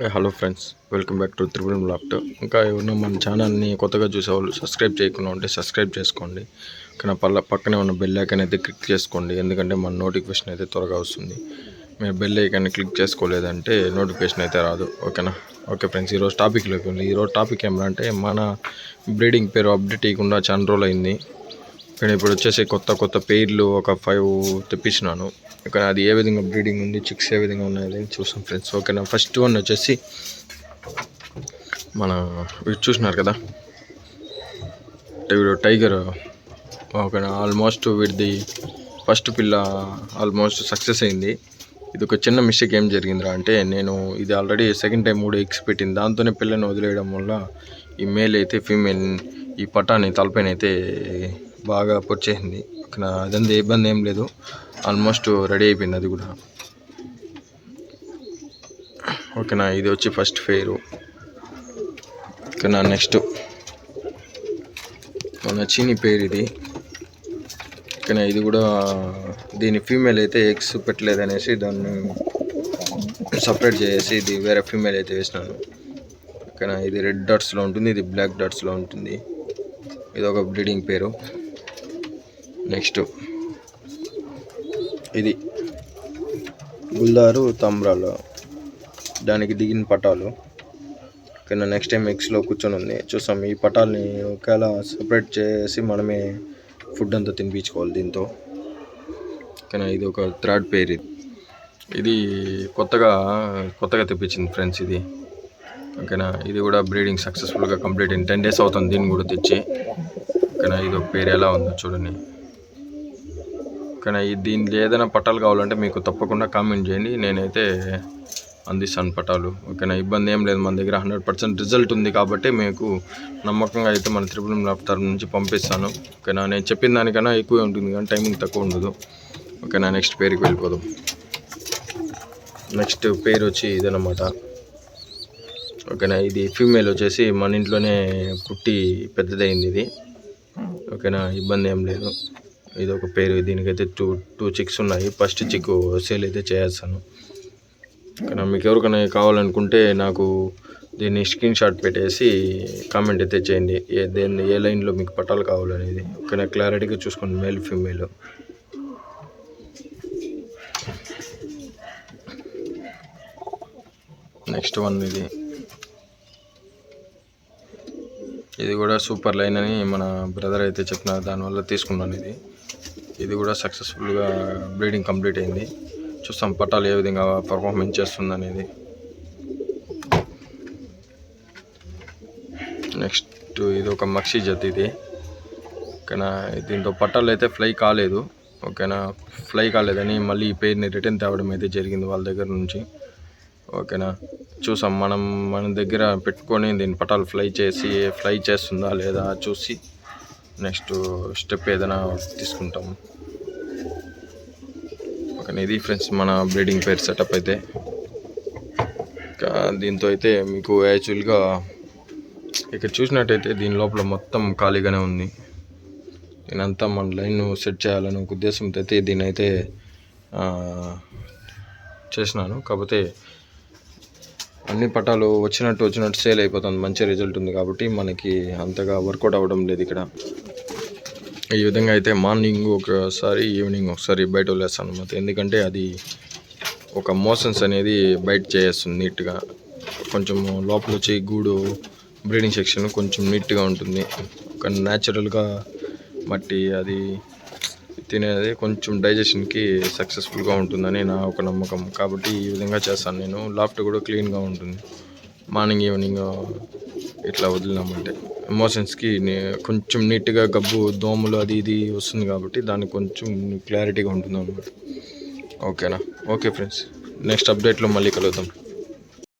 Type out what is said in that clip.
Hello friends, welcome back to triple laughed. ఇంకా ఎవరైనా మన ఛానల్ని కొత్తగా చూసేవాళ్ళు సబ్స్క్రైబ్ చేయకుండా ఉంటే సబ్స్క్రైబ్ చేసుకోండి. కానీ పక్కనే ఉన్న బెల్ ఐకాన్ అయితే క్లిక్ చేసుకోండి, ఎందుకంటే మన నోటిఫికేషన్ అయితే త్వరగా వస్తుంది. మీరు బెల్ ఐకాన్ని క్లిక్ చేసుకోలేదంటే నోటిఫికేషన్ అయితే రాదు. ఓకేనా? ఓకే ఫ్రెండ్స్, ఈరోజు టాపిక్లోకి వెళ్ళి ఈరోజు టాపిక్ ఏమంటే మన బ్రీడింగ్ పేరు అప్డేట్ చేయకుండా చాలా రోజులు అయింది. కానీ ఇప్పుడు వచ్చేసి కొత్త పేర్లు ఒక 5 తెప్పించినాను. ఇక్కడ అది ఏ విధంగా బ్రీడింగ్ ఉంది, చిక్స్ ఏ విధంగా ఉన్నాయని చూసాం ఫ్రెండ్స్. ఓకేనా? ఫస్ట్ వన్ వచ్చేసి మన వీడు చూసినారు కదా, టైగర్. ఓకేనా? ఆల్మోస్ట్ వీడిది ఫస్ట్ పిల్ల ఆల్మోస్ట్ సక్సెస్ అయింది. ఇది ఒక చిన్న మిస్టేక్ ఏం జరిగిందిరా అంటే, నేను ఇది ఆల్రెడీ సెకండ్ టైం 3 ఎగ్స్ పెట్టింది. దాంతోనే పిల్లని వదిలేయడం వల్ల ఈ మేల్ అయితే ఫీమేల్ ఈ పటాని తలపైన అయితే బాగా పొచ్చేసింది. ఓకేనా? అదంతా ఇబ్బంది ఏం లేదు, ఆల్మోస్ట్ రెడీ అయిపోయింది అది కూడా. ఓకేనా? ఇది వచ్చి ఫస్ట్ ఫేరు. ఓకేనా? నెక్స్ట్ మన చీని పేరు ఇది. ఓకేనా? ఇది కూడా దీని ఫీమేల్ అయితే ఎగ్స్ పెట్టలేదనేసి దాన్ని సపరేట్ చేసి ఇది వేరే ఫీమేల్ అయితే వేసినాను. ఓకేనా? ఇది రెడ్ డాట్స్లో ఉంటుంది, ఇది బ్లాక్ డాట్స్లో ఉంటుంది. ఇది ఒక బ్రీడింగ్ పేరు. నెక్స్ట్ ఇది గుల్దారు తంబ్రాలు, దానికి దిగిన పటాలు. ఓకేనా? నెక్స్ట్ టైం ఎగ్స్లో కూర్చొని ఉంది చూసాం. ఈ పటాలని ఒకవేళ సపరేట్ చేసి మనమే ఫుడ్ అంతా తినిపించుకోవాలి దీంతో. ఓకేనా? ఇది ఒక థర్డ్ పేర్. ఇది కొత్తగా తెప్పించింది ఫ్రెండ్స్ ఇది. ఓకేనా? ఇది కూడా బ్రీడింగ్ సక్సెస్ఫుల్గా కంప్లీట్ అయింది. 10 days అవుతుంది దీన్ని కూడా తెచ్చి. ఓకేనా? ఇది ఒక పేరు ఎలా ఉందో చూడండి. ఓకేనా? దీనికి ఏదైనా పట్టాలు కావాలంటే మీకు తప్పకుండా కామెంట్ చేయండి, నేనైతే అందిస్తాను పటాలు. ఓకేనా? ఇబ్బంది ఏం లేదు, మన దగ్గర 100% రిజల్ట్ ఉంది కాబట్టి మీకు నమ్మకంగా అయితే మన త్రిపుల్ లాఫ్ట్ తరఫు నుంచి పంపిస్తాను. ఓకేనా? నేను చెప్పిన దానికన్నా ఎక్కువే ఉంటుంది కానీ టైమింగ్ తక్కువ ఉండదు. ఓకేనా? నెక్స్ట్ పేరుకి వెళ్ళిపోదాం. నెక్స్ట్ పేరు వచ్చి ఇదన్నమాట. ఓకేనా? ఇది ఫీమేల్ వచ్చేసి మన ఇంట్లోనే పుట్టి పెద్దదైంది ఇది. ఓకేనా? ఇబ్బంది ఏం లేదు. ఇది ఒక పేరు. దీనికైతే టూ చిక్స్ ఉన్నాయి. ఫస్ట్ చిక్ సేల్ అయితే చేస్తాను. ఓకేనా? మీకు ఎవరికైనా కావాలనుకుంటే నాకు దీన్ని స్క్రీన్ షాట్ పెట్టేసి కామెంట్ అయితే చేయండి, ఏ లైన్లో మీకు పట్టాలు కావాలనేది. ఓకేనా? క్లారిటీగా చూసుకోండి మేల్ ఫీమేల్. నెక్స్ట్ వన్ ఇది కూడా సూపర్ లైన్ అని మన బ్రదర్ అయితే చెప్పినారు, దానివల్ల తీసుకున్నాను. ఇది కూడా సక్సెస్ఫుల్గా బ్రీడింగ్ కంప్లీట్ అయింది. చూస్తాం పట్టాలు ఏ విధంగా పర్ఫార్మెన్స్ చేస్తుంది అనేది. నెక్స్ట్ ఇది ఒక మక్షి జత్ ఇది. ఓకేనా? దీంతో పట్టాలు అయితే ఫ్లై కాలేదు. ఓకేనా? ఫ్లై కాలేదని మళ్ళీ ఈ పేరుని రిటర్న్ తేవడం అయితే జరిగింది వాళ్ళ దగ్గర నుంచి. ఓకేనా? చూసాం మన దగ్గర పెట్టుకొని దీని పటాలు ఫ్లై చేస్తుందా లేదా చూసి నెక్స్ట్ స్టెప్ ఏదైనా తీసుకుంటాము. ఓకే, ఇది ఫ్రెండ్స్ మన బ్రీడింగ్ పేర్ సెటప్ అయితే. దీంతో అయితే మీకు యాక్చువల్గా ఇక్కడ చూసినట్టయితే దీని లోపల మొత్తం ఖాళీగానే ఉంది. దీనంతా మన లైన్ సెట్ చేయాలనే ఒక ఉద్దేశంతో అయితే దీని అయితే చేసినాను. కాకపోతే అన్ని పటాలు వచ్చినట్టు సేల్ అయిపోతుంది, మంచి రిజల్ట్ ఉంది కాబట్టి మనకి అంతగా వర్కౌట్ అవ్వడం లేదు ఇక్కడ. ఈ విధంగా అయితే మార్నింగ్ ఒకసారి ఈవినింగ్ ఒకసారి బయట వదిలేస్తాను అన్నమాట. ఎందుకంటే అది ఒక మోషన్స్ అనేది బయట చేస్తుంది నీట్గా. కొంచెం లోపల వచ్చి గూడు బ్రీడింగ్ సెక్షన్ కొంచెం నీట్గా ఉంటుంది. ఒక న్యాచురల్గా మట్టి అది తినేది కొంచెం డైజెషన్కి సక్సెస్ఫుల్గా ఉంటుందని నా ఒక నమ్మకం. కాబట్టి ఈ విధంగా చేస్తాను నేను. లాఫ్ట్ కూడా క్లీన్గా ఉంటుంది. మార్నింగ్ ఈవినింగ్ ఇట్లా వదిలినామంటే ఎమోషన్స్కి కొంచెం నీట్గా గబ్బు దోమలు అది ఇది వస్తుంది కాబట్టి దానికి కొంచెం క్లారిటీగా ఉంటుంది అన్నమాట. ఓకేనా? ఓకే ఫ్రెండ్స్, నెక్స్ట్ అప్డేట్లో మళ్ళీ కలుద్దాం.